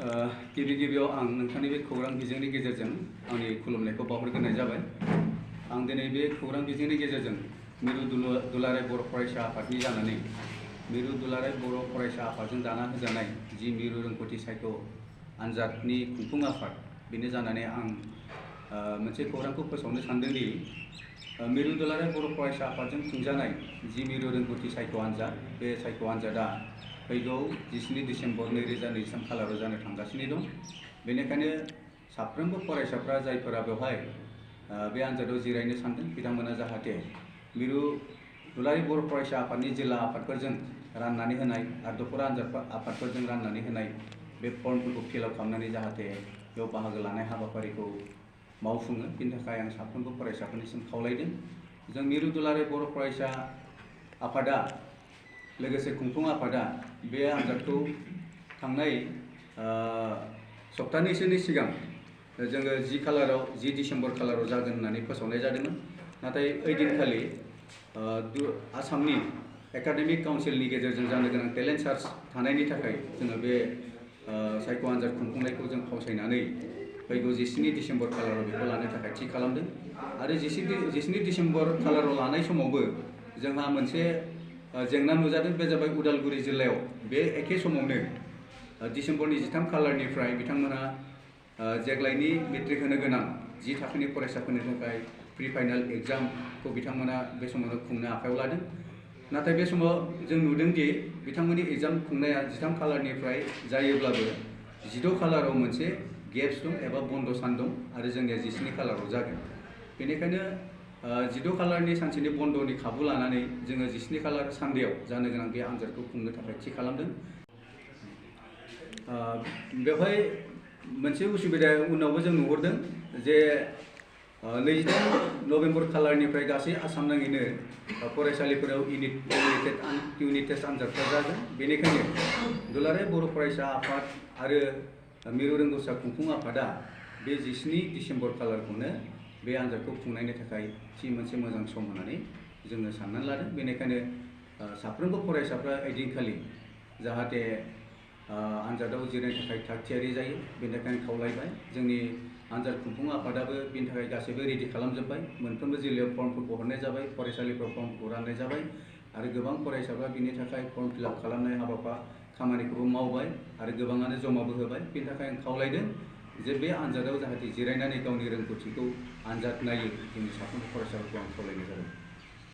गिबियाव आं नोंथांनि बे खौरां बिजोंनि गेजेरजों आंनि खुलुमनायखौ बावहरग्रोनाय जाबाय। आं दिनै बे खौरां बिजोंनि गेजेरजों मिरु दुलाराय बर' फरायसा आफादनि जानानै मिरु दुलाराय बर' फरायसा आफादजों दाना होजानाय जि मिरु रोंगौथि सायख' आनजादनि खुंफुं आफाद बेनो जानानै आं मोनसे खौरांखौ फोसावनो सानदोंदि मिरु दुलाराय बर' फरायसा आफादजों खुंजानाय जि मिरु रोंगौथि सायख' आनजाद बे सायख' आनजादा फैगौ 17 डिसेम्बर 2023 खालाराव जानो थांगासिनो दं। बेनिखायनो साफ्रोमबो फरायसाफ्रा जायफोरा बेवहाय बे आनजादाव जिरायनो सानदों बिथांमोना जाहाथे मिरु दुलाराय बर' फरायसा आफादनि जिल्ला आफादफोरजों राननानै होनाय आरो दखरा आनजाद आफादफोरजों राननानै होनाय बे फर्मफोरखौ फिलआप खालामनानै जाहाथे बेयाव बाहागो लानाय हाबाफारिखौ मावफुङो। बेनि थाखाय आं साफ्रोमबो फरायसाफोरनिसिम खावलायदों। जों मिरु दुलाराय बर' फरायसा आफादा लोगोसे खुंफुं आफादा बे आनजादखौ थांनाय सप्तानैसोनि सिगां जोङो 10 डिसेम्बर खालाराव जागोन होननानै फोसावनाय जादोंमोन। नाथाय ओइदिनखालि आसामनि एकाडेमिक काउन्सिलनि गेजेरजों जानो गोनां टेलेन्ट सार्च थानायनि थाखाय जोङो बे सायख' आनजाद खुंफुंनायखौ जों फावसायनानै फैगौ 17 डिसेम्बर खालाराव बेखौ लानो थाखाय थि खालामदों। आरो 17 डिसेम्बर खालाराव लानाय समावबो जोंहा मोनसे जेंना नुजादों। बे जाबाय उदालगुरि जिल्लायाव बे एखे समावनो डिसेम्बरनि 13 खालारनिफ्राय बिथांमोनहा देग्लायनि मेट्रिक होनो गोनां 10 थाखोनि फरायसाफोरनि थाखाय प्रि फाइनाल एग्जामखौ बिथांमोना बे समावनो खुंनो आखायाव लादों। नाथाय बे समाव जों नुदोंदि बिथांमोननि एग्जाम खुंनाया 13 खालारनिफ्राय जायोब्लाबो 16 खालाराव मोनसे गेप्स दं एबा बन्द' सान दं आरो जोंनिया 17 खालाराव जागोन। बेनिखायनो 16 खालारनि सानसेनि बन्द'नि खाबु लानानै जोङो 17 खालार सानदेआव जानो गोनां बे आनजादखौ खुंनो थाखाय थि खालामदों। बेवहाय मोनसे उसुबिदा उनावबो जों नुहुरदों जे 28 नभेम्बर खालारनिफ्राय गासै आसाम नाङैनो फरायसालिफोराव इउनिट टेस्ट आनजादफोर जागोन। बेनिखायनो दुलाराय बर' फरायसा आफाद आरो मिरु रोंगौसा खुंफुं आफादा बे 17 डिसेम्बर खालारखौनो बे आनजादखौ खुंनायनि थाखाय मोनसे मोजां सम होननानै जोङो साननानै लादों। बेनिखायनो साफ्रोमबो फरायसाफ्रा ओइदिनखालि जाहाथे आनजादाव जिरायनो थाखाय थाग थियारि जायो बेनिखायनो खावलायबाय। जोंनि आनजाद खुंफुं आफादाबो बेनि थाखाय गासैबो रेडि खालामजोब्बाय। मोनफ्रोमबो जिल्लायाव फर्मफोरखौ हरनाय जाबाय, फरायसालिफ्राव फर्मफोरखौ राननाय जाबाय आरो गोबां फरायसाफ्रा बिनि थाखाय फर्म फिलआप खालामनाय खामानिखौबो मावबाय आरो गोबाङानो जमाबो होबाय। बेनि थाखाय आं खावलायदों जे बे आनजादाव जाहाथे जिरायनानै गावनि रोंगौथिखौ आनजाद नायो जोंनि साफ्रोमबो फरायसाफोरखौ आं खावलायनाय जादों।